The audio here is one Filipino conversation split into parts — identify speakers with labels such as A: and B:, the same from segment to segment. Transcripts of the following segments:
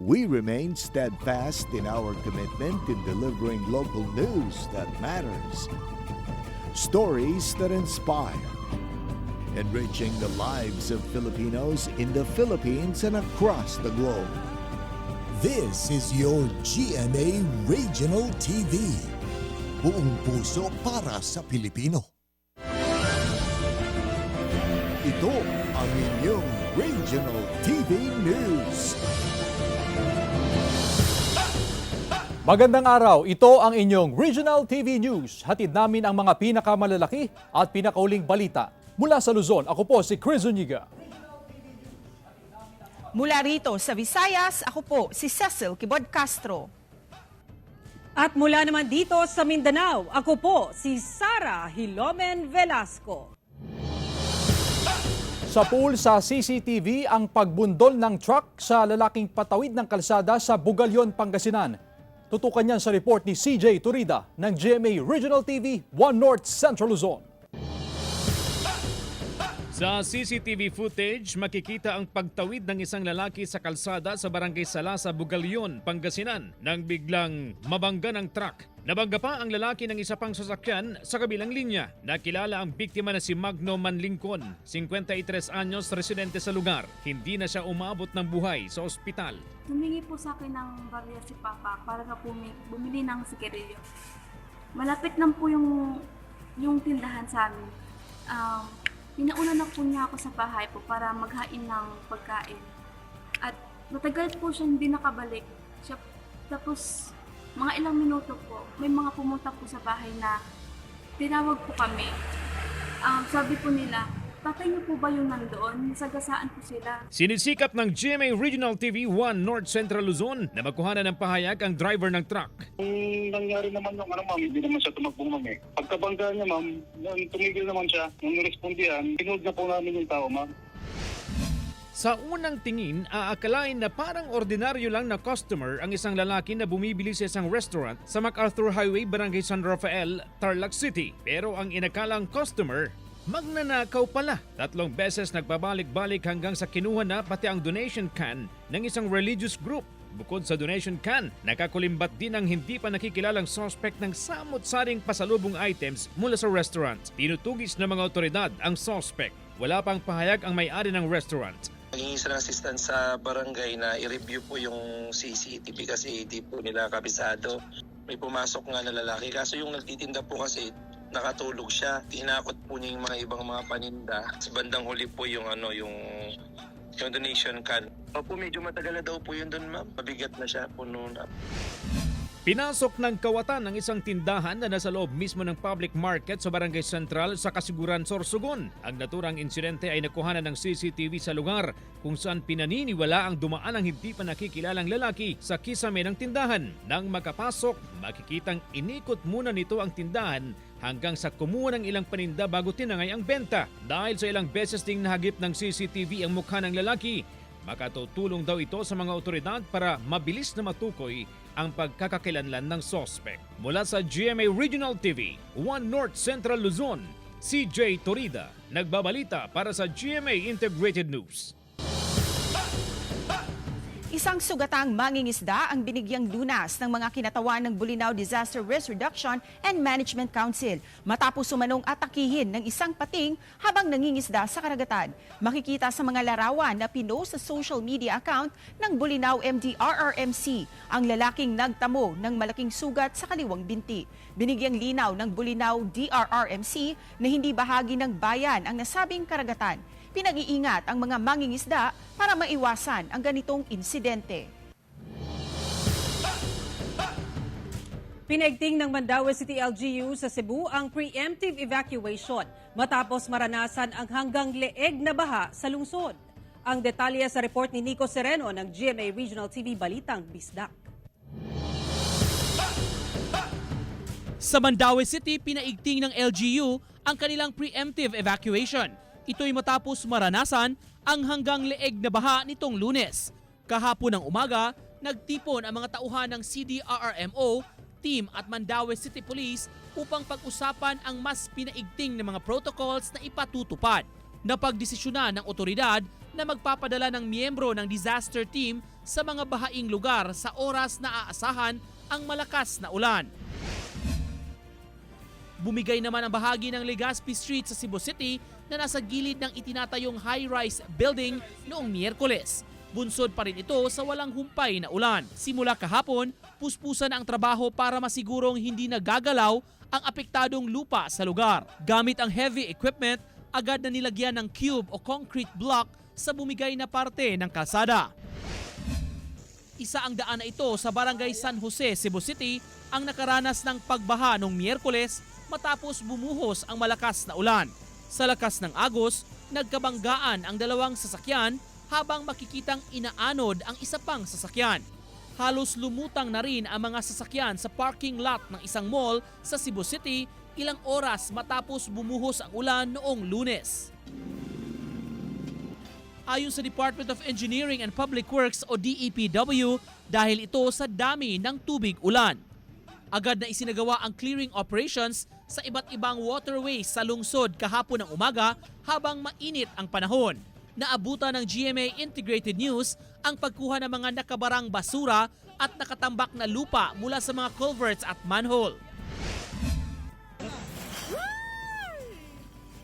A: we remain steadfast in our commitment in delivering local news that matters. Stories that inspire. Enriching the lives of Filipinos in the Philippines and across the globe.
B: This is your GMA Regional TV. Buong puso para sa Pilipino.
A: Ito ang inyong Regional TV News.
C: Magandang araw, ito ang inyong Regional TV News. Hatid namin ang mga pinakamalalaki at pinakauling balita. Mula sa Luzon, ako po si Chris Zuniga.
D: Mula rito sa Visayas, ako po si Cecil Kibod Castro.
E: At mula naman dito sa Mindanao, ako po si Sara Hilomen Velasco.
C: Sa pool sa CCTV ang pagbundol ng truck sa lalaking patawid ng kalsada sa Bugalyon, Pangasinan. Tutukan yan sa report ni CJ Turida ng GMA Regional TV 1 North Central Luzon.
F: Sa CCTV footage, makikita ang pagtawid ng isang lalaki sa kalsada sa Barangay Sala sa Bugalyon, Pangasinan nang biglang mabangga ng truck. Nabangga pa ang lalaki ng isa pang sasakyan sa kabilang linya. Nakilala ang biktima na si Magno Manlingkon, 53 anyos, residente sa lugar. Hindi na siya umabot ng buhay sa ospital.
G: Humingi po sa akin ng barya si Papa para na bumili ng sigarilyo. Malapit lang po yung tindahan sa amin. Pinauna na po niya ako sa bahay po para maghain ng pagkain. At matagal po siya hindi nakabalik. Tapos mga ilang minuto po, may mga pumunta po sa bahay na tinawag po kami. Sabi po nila, tatay niyo po ba yung nandoon? Nasagasaan po sila.
F: Sinisikap ng GMA Regional TV 1 North Central Luzon na makuhanan ng pahayag ang driver ng truck.
H: Nangyari naman yung ma'am, hindi naman siya tumakbong ma'am eh. Pagkabangga niya ma'am, tumigil naman siya. Nung nirespondihan, tinod na po namin yung tao ma'am.
F: Sa unang tingin, aakalain na parang ordinaryo lang na customer ang isang lalaki na bumibili sa isang restaurant sa MacArthur Highway, Barangay San Rafael, Tarlac City. Pero ang inakalang customer, magnanakaw pala. 3 beses nagbabalik-balik hanggang sa kinuha na pati ang donation can ng isang religious group. Bukod sa donation can, nakakulimbat din ang hindi pa nakikilalang suspect ng samot-saring pasalubong items mula sa restaurant. Tinutugis ng mga otoridad ang suspect. Wala pang pahayag ang may-ari ng restaurant.
I: Naging ng assistant sa barangay na i-review po yung CCTV kasi hindi po nila kabisado. May pumasok nga na lalaki kaso yung nagtitinda po kasi nakatulog siya. Tinakot po niya yung mga ibang mga paninda. Sa bandang huli po yung donation can. Opo, medyo matagal na daw po yun doon ma'am. Mabigat na siya, puno na.
F: Pinasok ng kawatan ng isang tindahan na nasa loob mismo ng public market sa Barangay Central sa Kasiguran, Sorsogon. Ang naturang insidente ay nakuhanan ng CCTV sa lugar kung saan pinaniniwala ang dumaan ng hindi pa nakikilalang lalaki sa kisame ng tindahan. Nang makapasok, makikitang inikot muna nito ang tindahan hanggang sa kumuha ng ilang paninda bago tinangay ang benta. Dahil sa ilang beses ding nahagip ng CCTV ang mukha ng lalaki, makatutulong daw ito sa mga otoridad para mabilis na matukoy ang pagkakakilanlan ng suspect. Mula sa GMA Regional TV, 1 North Central Luzon, CJ Torida, nagbabalita para sa GMA Integrated News.
D: Isang sugatang mangingisda ang binigyang lunas ng mga kinatawan ng Bolinao Disaster Risk Reduction and Management Council matapos sumanong atakihin ng isang pating habang nangingisda sa karagatan. Makikita sa mga larawan na pinost sa social media account ng Bolinao MDRRMC ang lalaking nagtamo ng malaking sugat sa kaliwang binti. Binigyang linaw ng Bolinao DRRMC na hindi bahagi ng bayan ang nasabing karagatan. Pinag-iingat ang mga mangingisda para maiwasan ang ganitong insidente.
E: Pinaigting ng Mandaue City LGU sa Cebu ang preemptive evacuation matapos maranasan ang hanggang leeg na baha sa lungsod. Ang detalye sa report ni Nico Sereno ng GMA Regional TV Balitang Bisdak.
J: Sa Mandaue City, pinaigting ng LGU ang kanilang preemptive evacuation. Ito'y matapos maranasan ang hanggang leeg na baha nitong Lunes. Kahapon ng umaga, nagtipon ang mga tauhan ng CDRRMO, team at Mandaue City Police upang pag-usapan ang mas pinaigting na mga protocols na ipatutupad. Napagdesisyonan ng otoridad na magpapadala ng miyembro ng disaster team sa mga bahaing lugar sa oras na aasahan ang malakas na ulan. Bumigay naman ang bahagi ng Legazpi Street sa Cebu City na nasa gilid ng itinatayong high-rise building noong Miyerkules. Bunsod pa rin ito sa walang humpay na ulan. Simula kahapon, puspusan ang trabaho para masigurong hindi nagagalaw ang apektadong lupa sa lugar. Gamit ang heavy equipment, agad na nilagyan ng cube o concrete block sa bumigay na parte ng kalsada. Isa ang daan na ito sa Barangay San Jose, Cebu City ang nakaranas ng pagbaha noong Miyerkules matapos bumuhos ang malakas na ulan. Sa lakas ng agos, nagkabanggaan ang dalawang sasakyan habang makikitang inaanod ang isa pang sasakyan. Halos lumutang na rin ang mga sasakyan sa parking lot ng isang mall sa Cebu City ilang oras matapos bumuhos ang ulan noong Lunes. Ayon sa Department of Engineering and Public Works o DEPW, dahil ito sa dami ng tubig ulan. Agad na isinagawa ang clearing operations sa iba't ibang waterways sa lungsod kahapon ng umaga habang mainit ang panahon. Naabutan ng GMA Integrated News ang pagkuha ng mga nakabarang basura at nakatambak na lupa mula sa mga culverts at manhole.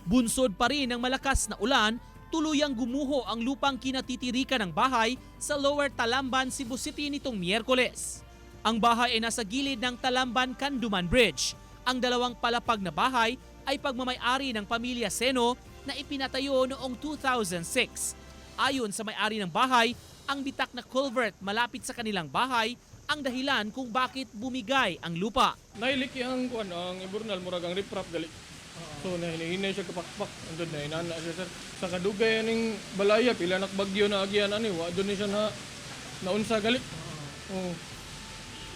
J: Bunsod pa rin ng malakas na ulan, tuluyang gumuho ang lupang kinatitirikan ng bahay sa Lower Talamban, Cebu City nitong Miyerkules. Ang bahay ay nasa gilid ng Talamban-Canduman Bridge. Ang dalawang palapag na bahay ay pagmamay-ari ng pamilya Seno na ipinatayo noong 2006. Ayon sa may-ari ng bahay, ang bitak na culvert malapit sa kanilang bahay ang dahilan kung bakit bumigay ang lupa.
K: Nailiki ang iburnal murag ang riprap gali. So nahinay siya kapakpak, andun na inana siya sir. Sa kadugay ning balaya pila nak bagyo na agyan ani, wa doon siya na naunsa gali. Oh.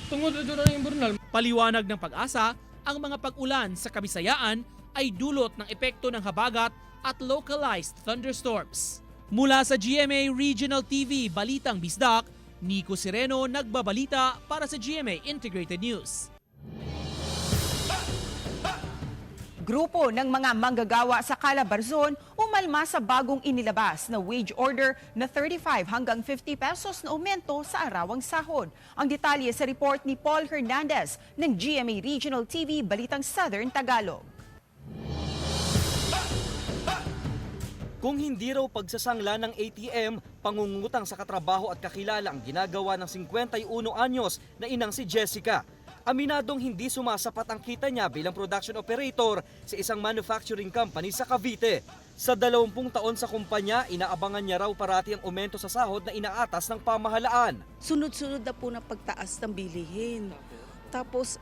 K: Tungod adto na yung burnal.
J: Paliwanag ng Pag-asa, ang mga pag-ulan sa Kabisayaan ay dulot ng epekto ng habagat at localized thunderstorms. Mula sa GMA Regional TV Balitang Bisdak, Nico Sereno nagbabalita para sa GMA Integrated News.
D: Grupo ng mga manggagawa sa Calabarzon umalma sa bagong inilabas na wage order na 35 hanggang 50 pesos na aumento sa arawang sahod. Ang detalye sa report ni Paul Hernandez ng GMA Regional TV Balitang Southern Tagalog.
L: Kung hindi raw pagsasangla ng ATM, pangungutang sa katrabaho at kakilala ang ginagawa ng 51 anyos na inang si Jessica. Aminadong hindi sumasapat ang kita niya bilang production operator sa isang manufacturing company sa Cavite. Sa 20 taon sa kumpanya, inaabangan niya raw parati ang aumento sa sahod na inaatas ng pamahalaan.
M: Sunod-sunod na po na pagtaas ng bilihin. Tapos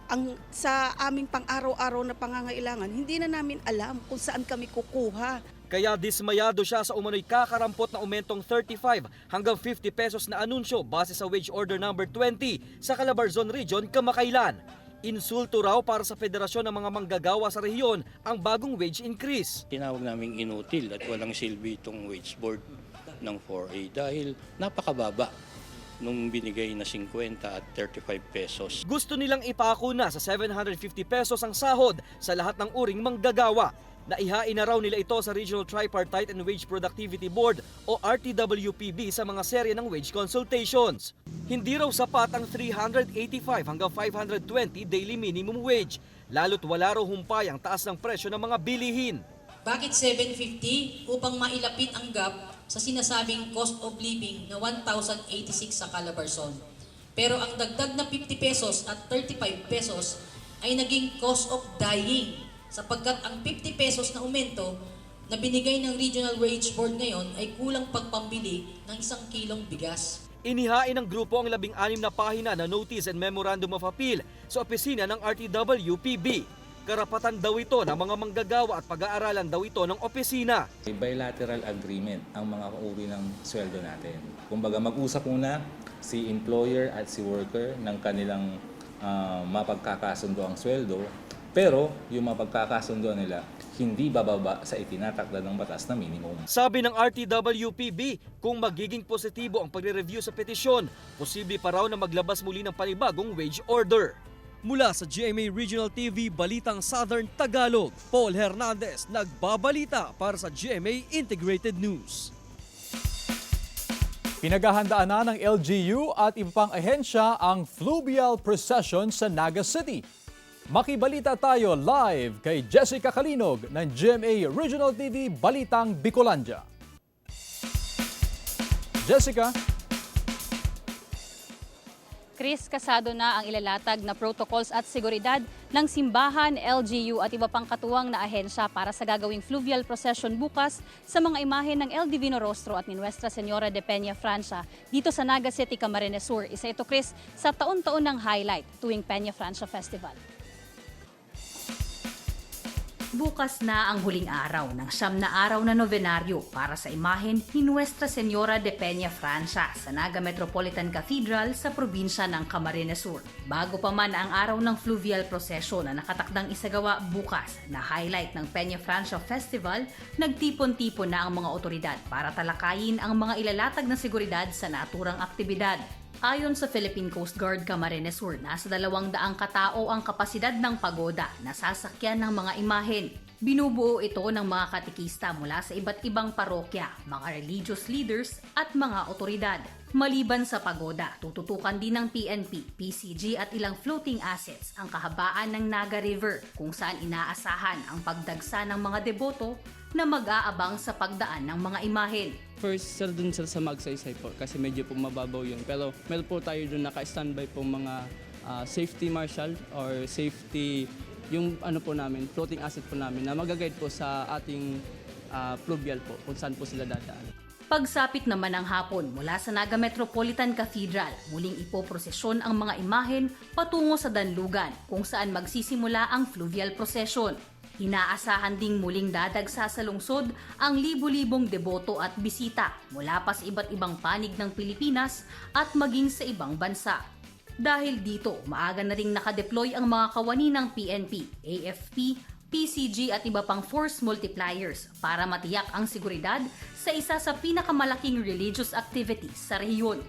M: sa aming pang-araw-araw na pangangailangan, hindi na namin alam kung saan kami kukuha.
L: Kaya dismayado siya sa umano'y kakarampot na aumentong 35 hanggang 50 pesos na anunsyo base sa wage order number 20 sa Calabarzon Region kamakailan. Insulto raw para sa federasyon ng mga manggagawa sa rehiyon ang bagong wage increase.
N: Tinawag naming inutil at walang silbi itong wage board ng 4A dahil napakababa nung binigay na 50 at 35 pesos.
L: Gusto nilang ipako na sa 750 pesos ang sahod sa lahat ng uring manggagawa. Naihain na raw nila ito sa Regional Tripartite and Wage Productivity Board o RTWPB sa mga serye ng wage consultations. Hindi raw sapat ang 385 hanggang 520 daily minimum wage, lalo't wala raw humpay ang taas ng presyo ng mga bilihin.
O: Bakit 750 upang mailapit ang gap sa sinasabing cost of living na 1,086 sa Calabarzon? Pero ang dagdag na 50 pesos at 35 pesos ay naging cost of dying, sapagkat ang 50 pesos na aumento na binigay ng Regional Wage Board ngayon ay kulang pagpambili ng 1 kilong bigas.
L: Inihain ng grupo ang 16 na pahina na Notice and Memorandum of Appeal sa opisina ng RTWPB. Karapatan daw ito ng mga manggagawa at pag-aaralan daw ito ng opisina.
P: Bilateral agreement ang mga uri ng sweldo natin. Kumbaga mag-usap muna si employer at si worker ng kanilang mapagkakasundo ang sweldo. Pero yung mapagkakasundo nila, hindi bababa sa itinatakda ng batas na minimum.
L: Sabi ng RTWPB, kung magiging positibo ang pagre-review sa petisyon, posible pa raw na maglabas muli ng panibagong wage order. Mula sa GMA Regional TV Balitang Southern Tagalog, Paul Hernandez nagbabalita para sa GMA Integrated News.
C: Pinaghahandaan na ng LGU at iba pang ahensya ang fluvial procession sa Naga City. Makibalita tayo live kay Jessica Kalinog ng GMA Regional TV Balitang Bicolandia. Jessica?
Q: Chris, kasado na ang ilalatag na protocols at seguridad ng simbahan, LGU at iba pang katuwang na ahensya para sa gagawing fluvial procession bukas sa mga imahen ng El Divino Rostro at ni Nuestra Señora de Peña Francia dito sa Naga City, Camarines Sur. Isa ito, Chris, sa taon-taon ng highlight tuwing Peña Francia Festival.
R: Bukas na ang huling araw ng 9 na araw na novenaryo para sa imahen ni Nuestra Señora de Peña Francia sa Naga Metropolitan Cathedral sa probinsya ng Camarines Sur. Bago pa man ang araw ng fluvial procession na nakatakdang isagawa bukas na highlight ng Peña Francia Festival, nagtipon-tipon na ang mga otoridad para talakayin ang mga ilalatag na seguridad sa naturang aktibidad. Ayon sa Philippine Coast Guard Camarines Sur, nasa 200 katao ang kapasidad ng pagoda na sasakyan ng mga imahen. Binubuo ito ng mga katikista mula sa iba't ibang parokya, mga religious leaders at mga otoridad. Maliban sa pagoda, tututukan din ng PNP, PCG at ilang floating assets ang kahabaan ng Naga River kung saan inaasahan ang pagdagsa ng mga deboto na mag-aabang sa pagdaan ng mga imahen.
S: First, dun sa magsaysay po kasi medyo po mababaw yun. Pero meron po tayo dun naka-standby po mga safety marshal or safety, yung ano po namin, floating asset po namin na mag-guide po sa ating fluvial po kung saan po sila dadaan.
R: Pagsapit naman ng hapon mula sa Naga Metropolitan Cathedral, muling ipoprosesyon ang mga imahen patungo sa Danlugan kung saan magsisimula ang fluvial procession. Inaasahan ding muling dadagsa sa lungsod ang libu-libong deboto at bisita mula pa sa iba't ibang panig ng Pilipinas at maging sa ibang bansa. Dahil dito, maaga na ring nakadeploy ang mga kawani ng PNP, AFP, PCG at iba pang force multipliers para matiyak ang seguridad sa isa sa pinakamalaking religious activities sa rehiyon.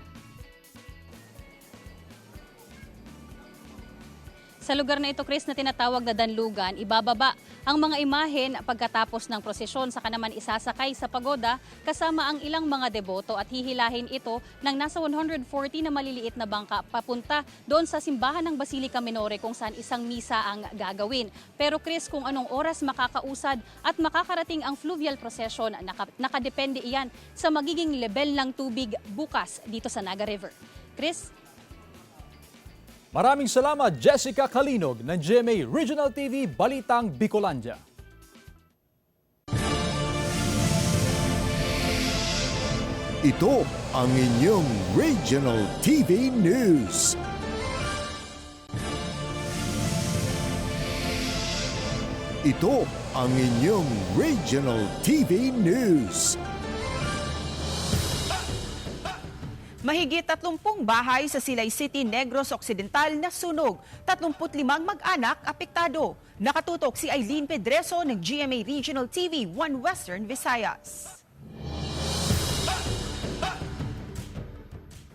Q: Sa lugar na ito, Chris, na tinatawag na Danlugan, ibababa ang mga imahen pagkatapos ng prosesyon, saka naman isasakay sa pagoda kasama ang ilang mga deboto at hihilahin ito ng nasa 140 na maliliit na bangka papunta doon sa simbahan ng Basilica Minore kung saan isang misa ang gagawin. Pero Chris, kung anong oras makakausad at makakarating ang fluvial procession, nakadepende iyan sa magiging level ng tubig bukas dito sa Naga River. Chris?
C: Maraming salamat, Jessica Kalinog ng GMA Regional TV Balitang Bicolandia.
A: Ito ang inyong Regional TV News. Ito ang inyong Regional TV News.
D: Mahigit 30 bahay sa Silay City, Negros Occidental na sunog. 35 mag-anak apektado. Nakatutok si Eileen Pedreso ng GMA Regional TV 1 Western Visayas.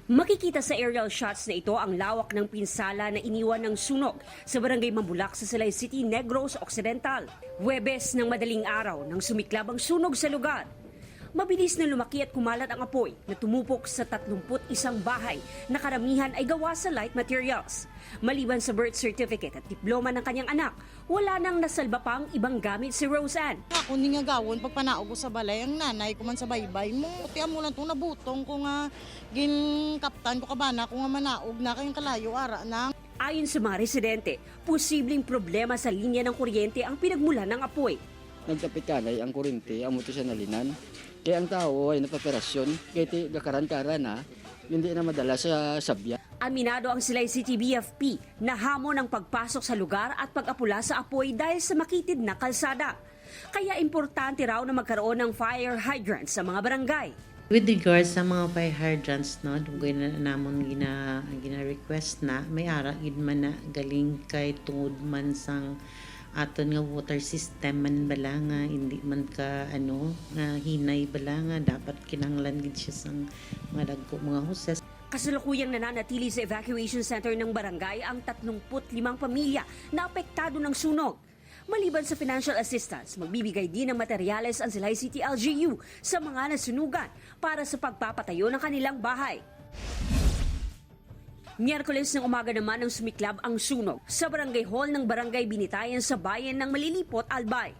T: Makikita sa aerial shots na ito ang lawak ng pinsala na iniwan ng sunog sa barangay Mambulak sa Silay City, Negros Occidental. Huwebes ng madaling araw nang sumiklab ang sunog sa lugar. Mabilis na lumaki at kumalat ang apoy na tumupok sa 31 bahay na karamihan ay gawa sa light materials. Maliban sa birth certificate at diploma ng kanyang anak, wala nang nasalba pang ibang gamit si Roseanne.
U: Ako ni nga gawon, pag panaog ko sa balay, ang nanay ko man sa baybay mo. Tiyan mo lang itong nabutong ko nga ginkaptan ko kabana ko nga manaog na kayong kalayo ara na.
T: Ayon sa mga residente, posibleng problema sa linya ng kuryente ang pinagmulan ng apoy.
V: Nagkapit kanay ang kuryente, amo to siya nalinan. Kaya ang tao ay napaperasyon, kaya gakaran-karan na, hindi na madala sa sabya.
T: Aminado ang Silay City BFP na hamon ang pagpasok sa lugar at pag-apula sa apoy dahil sa makitid na kalsada. Kaya importante raw na magkaroon ng fire hydrants sa mga barangay.
W: With regards sa mga fire hydrants, no, dugay na namon gina-request na may ara gid man na galing kay tungod man sang aton nga water system man bala nga hindi man ka nga hinay bala nga dapat kinahanglan gid siya sang mga dagko mga hoses.
T: Kasalukuyang nananatili sa evacuation center ng barangay ang 35 pamilya na apektado ng sunog. Maliban sa financial assistance, magbibigay din ng materyales ang Silay City LGU sa mga nasunugan para sa pagpapatayo ng kanilang bahay. Miyerkules ng umaga naman ang sumiklab ang sunog sa barangay hall ng Barangay Binitayan sa bayan ng Malilipot, Albay.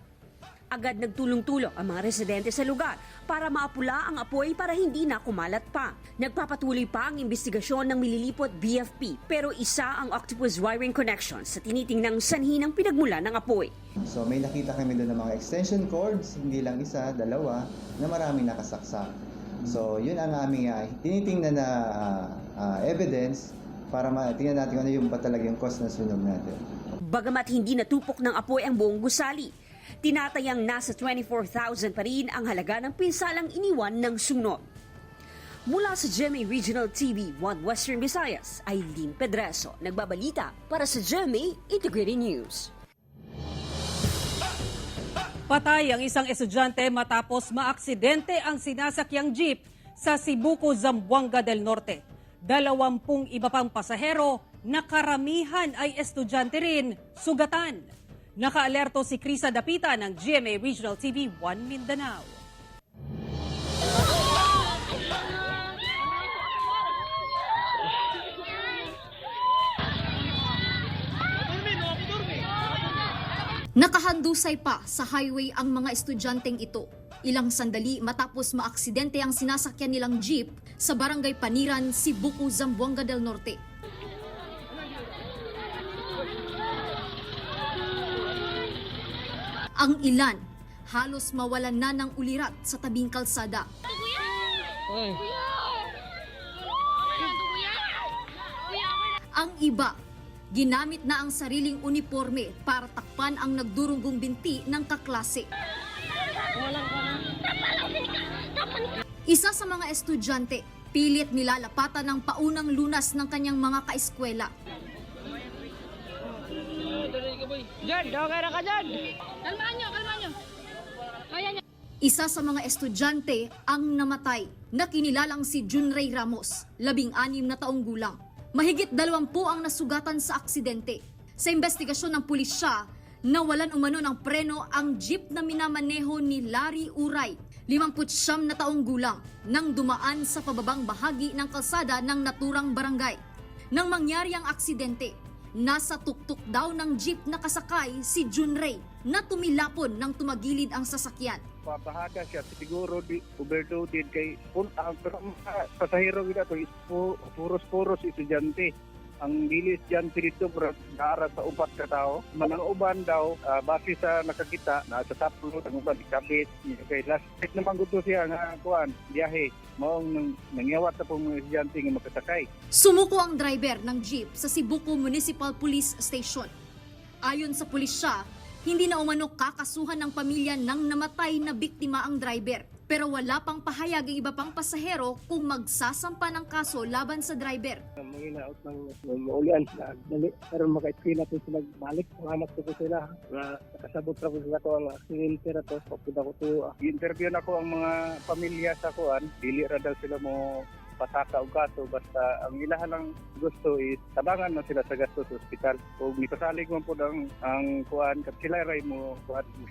T: Agad nagtulong-tulong ang mga residente sa lugar para maapula ang apoy para hindi na kumalat pa. Nagpapatuloy pa ang investigasyon ng Malilipot BFP pero isa ang octopus wiring connection sa tinitingnang sanhi ng pinagmula ng apoy.
B: So may nakita kami doon ng mga extension cords, hindi lang isa, dalawa, na maraming nakasaksak. So yun ang aming tinitingnan na evidence para tingnan natin ano yung ba talaga yung cause ng sunog natin.
T: Bagamat hindi natupok ng apoy ang buong gusali, tinatayang nasa 24,000 pa rin ang halaga ng pinsalang iniwan ng sunog. Mula sa GMA Regional TV 1 Western Visayas, Aileen Pedreso, nagbabalita para sa GMA Integrated News.
E: Patay ang isang estudyante matapos maaksidente ang sinasakyang jeep sa Sibuco, Zamboanga del Norte. 20 iba pang pasahero na karamihan ay estudyante rin, sugatan. Nakaalerto si Krisa Dapita ng GMA Regional TV 1 Mindanao.
G: Nakahandusay pa sa highway ang mga estudyanteng ito. Ilang sandali matapos maaksidente ang sinasakyan nilang jeep sa Barangay Paniran, Sibuco, Zamboanga del Norte. Ang ilan, halos mawalan na ng ulirat sa tabing kalsada. Ang iba, ginamit na ang sariling uniforme para takpan ang nagdurunggong binti ng kaklase. Isa sa mga estudyante, pilit nilalapatan ng paunang lunas ng kanyang mga kaeskwela.
H: Jad, okay na ka, Jad! Kalmaan nyo! Kaya nyo!
G: Isa sa mga estudyante ang namatay na kinilalang si Junray Ramos, 16 na taong gulang. Mahigit 20 ang nasugatan sa aksidente. Sa investigasyon ng pulisya, nawalan umano ng preno ang jeep na minamaneho ni Larry Uray, 59 na taong gulang, nang dumaan sa pababang bahagi ng kalsada ng naturang barangay. Nang mangyari ang aksidente, nasa tuktok daw ng jeep na kasakay si Junray na tumilapon nang tumagilid ang sasakyan.
X: Pabahaga siya, siguro overloaded kay ang pasahero gina to puros estudyante. Ang bilis dyan dito naara sa upat ka tao. Manang uban daw, base sa nakakita, nasa taplo, ang uban ikabit. Kay last night naman gusto siya nga biyahe. Maong nangyawat na po mga estudyante nga makasakay.
G: Sumuko ang driver ng jeep sa Sibuco Municipal Police Station. Ayon sa pulisya, hindi na umano kakasuhan ng pamilya ng namatay na biktima ang driver. Pero wala pang pahayag ang iba pang pasahero kung magsasampa ng kaso laban sa driver.
X: Mga inaot ng maulian na dali. Pero maka-eskwela po sila balik. Salamat po sila. Nakasabot na po sila ito ang aksidente na ito. Pagpunta ko ito. I-interview na ko ang mga pamilya sa kuan. Dili ra daw sila mo pataka o gasto. Basta ang ilahan lang gusto is tabangan na sila sa gasto sa ospital. Kung nikasalig mo po ang kuan, sila ray mo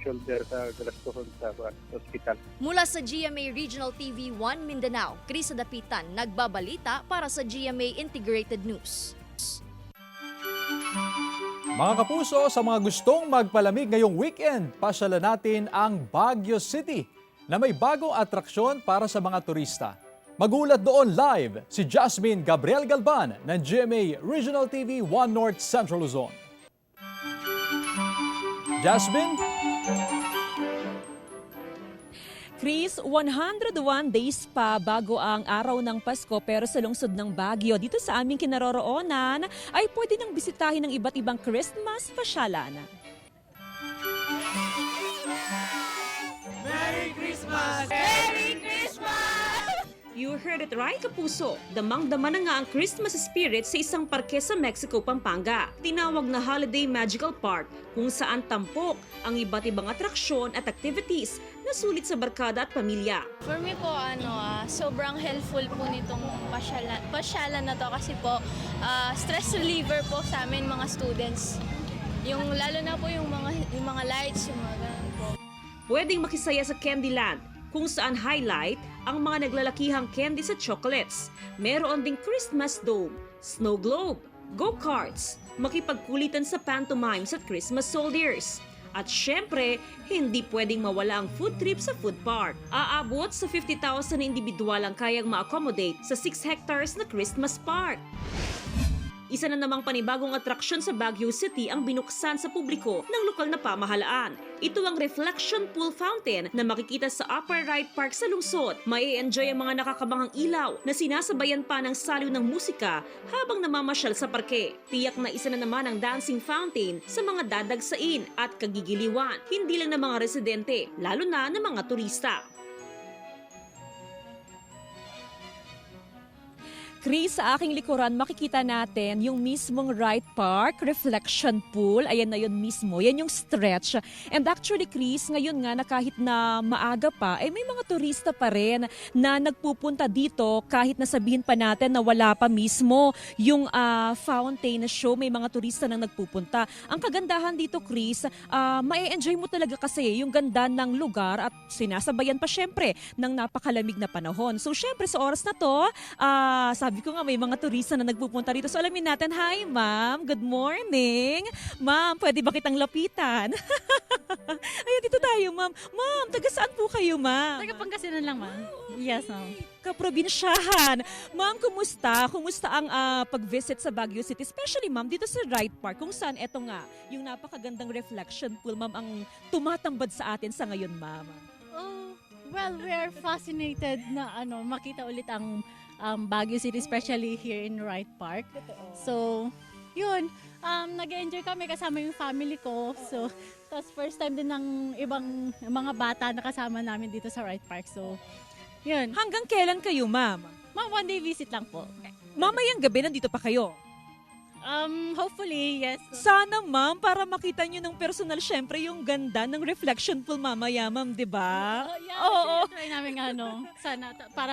X: shoulder sa gastuhon sa ospital.
G: Mula sa GMA Regional TV 1 Mindanao, Krisa Dapitan, nagbabalita para sa GMA Integrated News.
C: Mga kapuso, sa mga gustong magpalamig ngayong weekend, pasyalan natin ang Baguio City na may bagong atraksyon para sa mga turista. Magulat doon live si Jasmine Gabriel Galban ng GMA Regional TV 1 North Central Luzon. Jasmine?
Y: Chris, 101 days pa bago ang araw ng Pasko pero sa lungsod ng Baguio, dito sa aming kinaroroonan ay pwede nang bisitahin ng iba't ibang Christmas pasyalan.
H: Merry Christmas!
Y: Merry Christmas! You heard it right, kapuso. Damang-dama na nga ang Christmas spirit sa isang parke sa Mexico, Pampanga. Tinawag na Holiday Magical Park, kung saan tampok ang iba't ibang atraksyon at activities na sulit sa barkada at pamilya.
Z: For me po, sobrang helpful po nitong pasyalan na to kasi po stress reliever po sa amin mga students. Yung lalo na po yung mga lights, yung mga ganun po.
Y: Pwedeng makisaya sa Candyland, kung saan highlight ang mga naglalakihang candy sa chocolates. Meron ding Christmas dome, snow globe, go-karts, makipagkulitan sa pantomimes at Christmas soldiers. At syempre, hindi pwedeng mawala ang food trip sa food park. Aabot sa 50,000 na individual ang kayang ma-accommodate sa 6 hectares na Christmas park. Isa na namang panibagong atraksyon sa Baguio City ang binuksan sa publiko ng lokal na pamahalaan. Ito ang Reflection Pool Fountain na makikita sa Upper Right Park sa lungsod. Mai-enjoy ang mga nakakabanghang ilaw na sinasabayan pa ng saliw ng musika habang namamasyal sa parke. Tiyak na isa na naman ang dancing fountain sa mga dadagsain at kagigiliwan, hindi lang ng mga residente, lalo na ng mga turista.
F: Chris, sa aking likuran, makikita natin yung mismong Right Park Reflection Pool. Ayan na yun mismo. Yan yung stretch. And actually, Chris, ngayon nga na kahit na maaga pa, may mga turista pa rin na nagpupunta dito kahit na sabihin pa natin na wala pa mismo yung fountain show. May mga turista na nagpupunta. Ang kagandahan dito, Chris, ma-enjoy mo talaga kasi yung ganda ng lugar at sinasabayan pa syempre ng napakalamig na panahon. So syempre sa oras na to, sabi ko nga may mga turista na nagpupunta rito. So alamin natin, hi ma'am, good morning. Ma'am, pwede ba kitang lapitan? Ayan, dito tayo ma'am. Ma'am, taga saan po kayo ma'am?
I: Taga Pangasinan lang ma'am. Yes ma'am.
F: Kaprobinsyahan. Ma'am, kumusta? Kumusta ang pag-visit sa Baguio City? Especially ma'am, dito sa Right Park, kung saan eto nga, yung napakagandang reflection pool ma'am ang tumatambad sa atin sa ngayon ma'am.
I: Oh, well, we are fascinated na makita ulit ang Baguio City, especially here in Right Park. So, yun, nag-enjoy kami kasama yung family ko. So, tapos first time din ng ibang mga bata na kasama namin dito sa Right Park. So, yun.
F: Hanggang kailan kayo, ma'am?
I: Ma'am, one day visit lang po.
F: Mamayang gabi nandito pa kayo?
I: Hopefully, yes.
F: Sana, ma'am, para makita nyo ng personal, syempre, yung ganda ng reflection pool mamaya, ma'am, di ba?
I: Oo. Try namin sana, para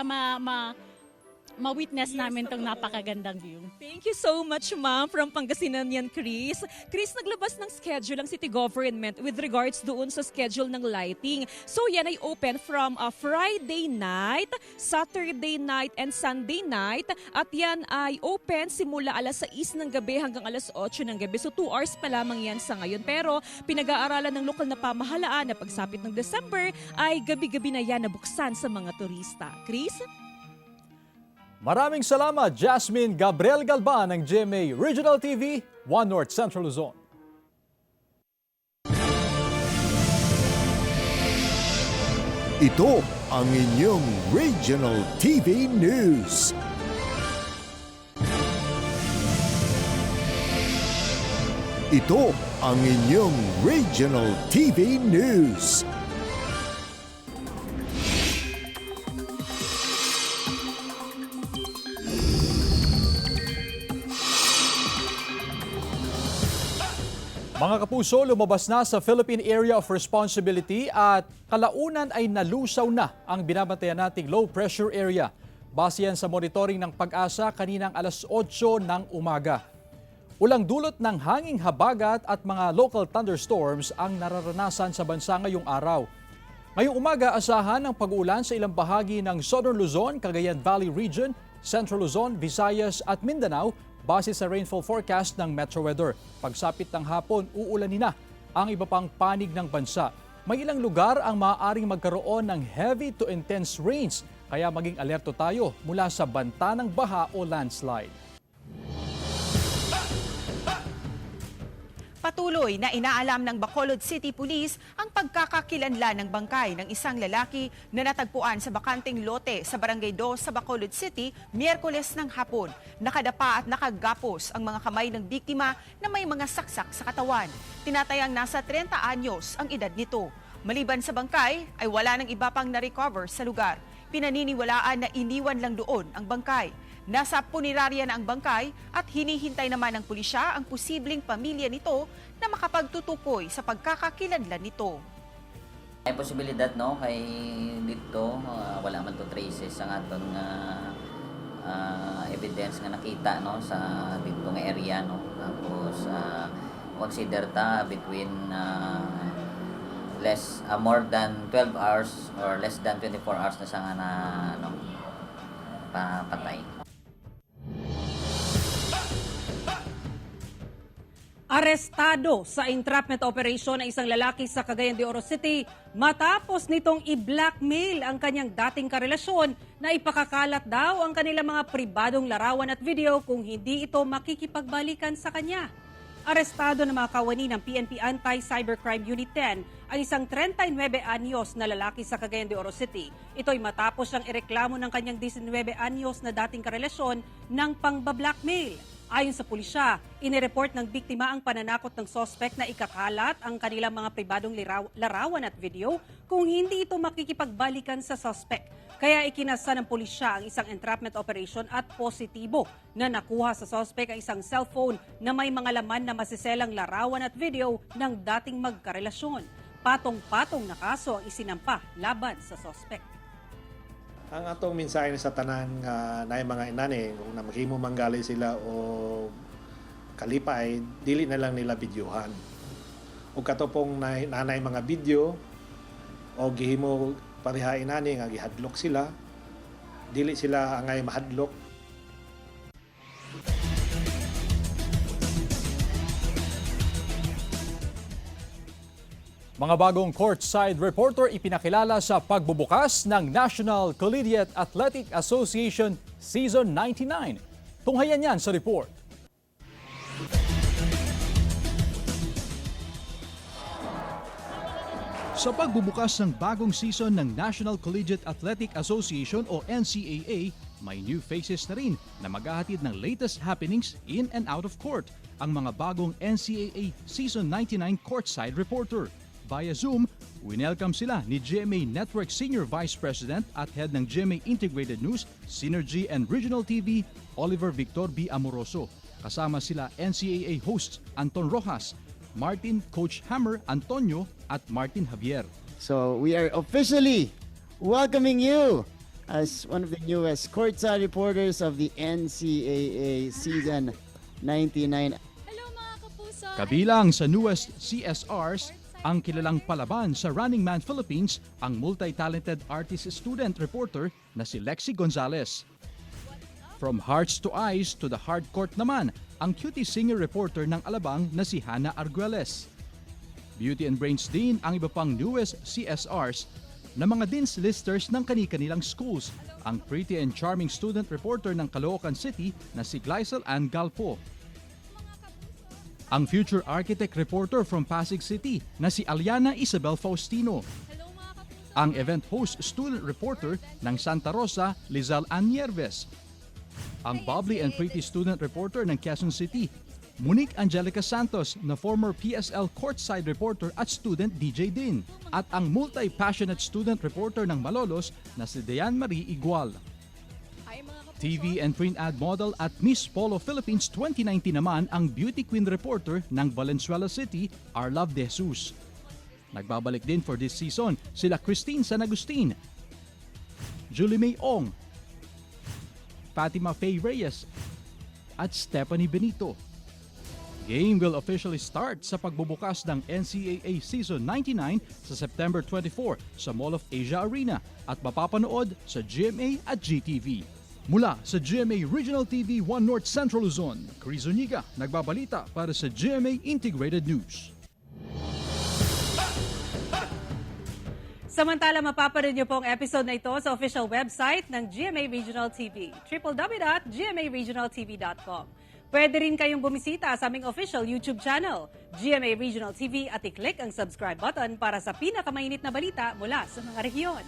I: ma-witness namin tong napakagandang view.
F: Thank you so much, ma'am, from Pangasinan yan, Chris. Chris, naglabas ng schedule ang city government with regards doon sa schedule ng lighting. So yan ay open from Friday night, Saturday night, and Sunday night. At yan ay open simula alas 6 ng gabi hanggang alas 8 ng gabi. So 2 hours pa lamang yan sa ngayon. Pero pinag-aaralan ng lokal na pamahalaan na pagsapit ng December ay gabi-gabi na yan nabuksan sa mga turista. Chris?
C: Maraming salamat, Jasmine Gabriel Galban ng GMA Regional TV, 1 North Central Luzon.
A: Ito ang inyong Regional TV News. Ito ang inyong Regional TV News.
C: Mga kapuso, lumabas na sa Philippine Area of Responsibility at kalaunan ay nalusaw na ang binabantayan nating low pressure area. Base yan sa monitoring ng Pag-asa kaninang alas 8 ng umaga. Ulang dulot ng hanging habagat at mga local thunderstorms ang nararanasan sa bansa ngayong araw. Ngayong umaga, asahan ang pag-uulan sa ilang bahagi ng Southern Luzon, Cagayan Valley Region, Central Luzon, Visayas at Mindanao base sa rainfall forecast ng Metro Weather. Pagsapit ng hapon, uulanin na ang iba pang panig ng bansa. May ilang lugar ang maaaring magkaroon ng heavy to intense rains, kaya maging alerto tayo mula sa banta ng baha o landslide.
D: Patuloy na inaalam ng Bacolod City Police ang pagkakakilanlan ng bangkay ng isang lalaki na natagpuan sa bakanteng lote sa Barangay 2 sa Bacolod City, Miyerkules ng hapon. Nakadapa at nakagapos ang mga kamay ng biktima na may mga saksak sa katawan. Tinatayang nasa 30 anyos ang edad nito. Maliban sa bangkay, ay wala nang iba pang na-recover sa lugar. Pinaniniwalaan na iniwan lang doon ang bangkay. Nasa punerarya na ang bangkay at hinihintay naman ng pulisya ang posibleng pamilya nito na makapagtutukoy sa pagkakakilanlan nito.
J: May posibilidad kay dito wala man to traces ang atong evidence nga nakita sa dito nga area Tapos consider ta between more than 12 hours or less than 24 hours na siya nga na patay.
E: Arestado sa entrapment operation ang isang lalaki sa Cagayan de Oro City matapos nitong i-blackmail ang kanyang dating karelasyon na ipakakalat daw ang kanilang mga pribadong larawan at video kung hindi ito makikipagbalikan sa kanya. Arestado na mga kawani ng PNP Anti-Cybercrime Unit 10 ang isang 39 anyos na lalaki sa Cagayan de Oro City. Ito'y matapos siyang ireklamo ng kanyang 19 anyos na dating karelasyon ng pangbablackmail. Ayon sa pulisya, inireport ng biktima ang pananakot ng sospek na ikakalat ang kanilang mga pribadong larawan at video kung hindi ito makikipagbalikan sa sospek. Kaya ikinasa ng pulisya ang isang entrapment operation at positibo na nakuha sa sospek ang isang cellphone na may mga laman na masiselang larawan at video ng dating magkarelasyon. Patong-patong na kaso ang isinampa laban sa sospek.
K: Ang atong mensahe sa tanan nga naay mga inani kung na maghimo manggali sila o kalipay, dili na lang nila videohan. O katopong nanay mga video o gihimo pareha inani nga gihadlok sila, dili sila angay mahadlok.
C: Mga bagong courtside reporter ipinakilala sa pagbubukas ng National Collegiate Athletic Association Season 99. Tunghayan yan sa report. Sa pagbubukas ng bagong season ng National Collegiate Athletic Association o NCAA, may new faces na rin na maghahatid ng latest happenings in and out of court. Ang mga bagong NCAA Season 99 courtside reporter. Via Zoom, winelcome sila ni GMA Network Senior Vice President at Head ng GMA Integrated News, Synergy and Regional TV, Oliver Victor B. Amoroso. Kasama sila NCAA hosts Anton Rojas, Martin Coach Hammer Antonio at Martin Javier.
L: So we are officially welcoming you as one of the newest courtside reporters of the NCAA Season 99.
F: Hello mga kapuso!
C: Kabilang sa newest CSRs, ang kilalang palaban sa Running Man Philippines, ang multi-talented artist-student reporter na si Lexi Gonzalez. From Hearts to Eyes to the Hard Court naman, ang cutie singer reporter ng Alabang na si Hannah Arguelles. Beauty and Brains din ang iba pang newest CSRs na mga dean's listers ng kani-kanilang schools, ang pretty and charming student reporter ng Caloocan City na si Glycel Ann Galpo. Ang future architect reporter from Pasig City na si Aliana Isabel Faustino. Ang event host student reporter ng Santa Rosa, Lizal Ann Nieves. Ang bubbly and pretty student reporter ng Quezon City, Monique Angelica Santos na former PSL courtside reporter at student DJ din. At ang multi-passionate student reporter ng Malolos na si Diane Marie Igual. TV and print ad model at Miss Polo Philippines 2019 naman ang beauty queen reporter ng Valenzuela City, Arlove De Jesus. Nagbabalik din for this season sila Christine San Agustin, Julie May Ong, Fatima Faye Reyes at Stephanie Benito. Game will officially start sa pagbubukas ng NCAA Season 99 sa September 24 sa Mall of Asia Arena at mapapanood sa GMA at GTV. Mula sa GMA Regional TV 1 North Central Luzon, Chris Zuniga nagbabalita para sa GMA Integrated News.
E: Samantala, mapapanood niyo po ang episode na ito sa official website ng GMA Regional TV, www.gmaregionaltv.com. Pwede rin kayong bumisita sa aming official YouTube channel, GMA Regional TV, at i-click ang subscribe button para sa pinakamainit na balita mula sa mga rehiyon.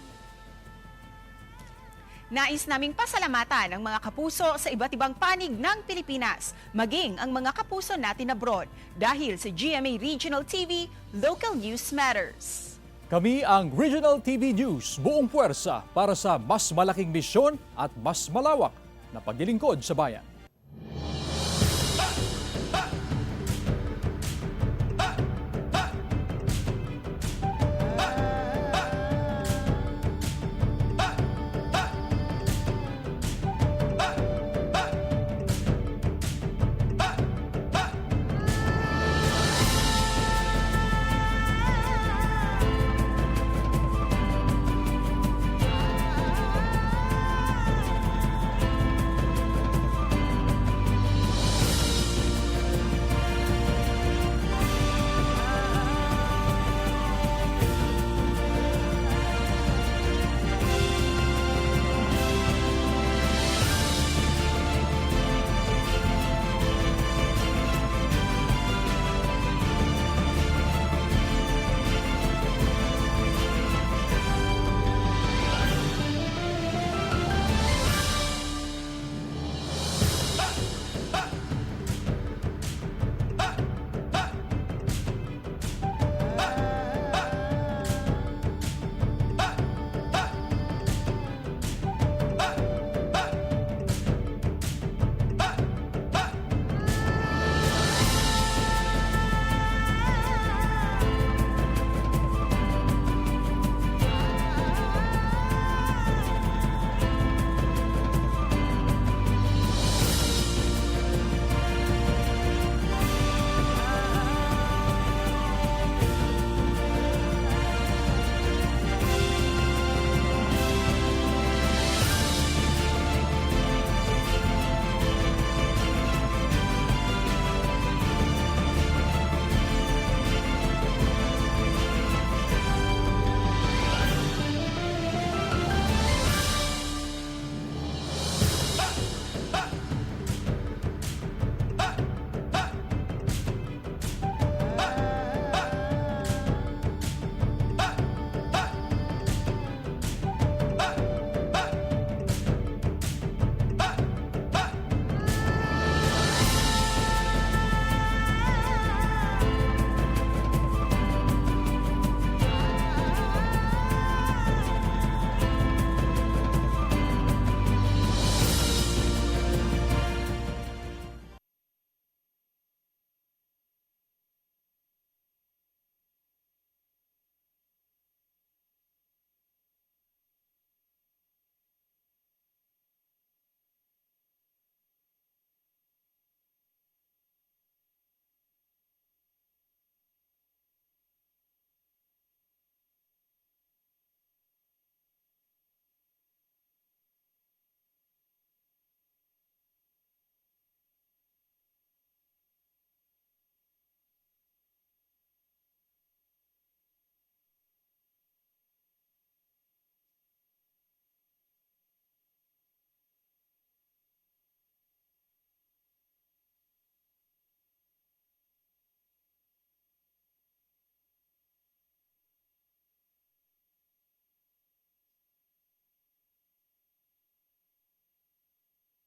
D: Nais naming pasalamatan ang mga kapuso sa iba't ibang panig ng Pilipinas, maging ang mga kapuso natin abroad. Dahil sa GMA Regional TV, Local News Matters.
C: Kami ang Regional TV News, buong puwersa para sa mas malaking misyon at mas malawak na paglilingkod sa bayan.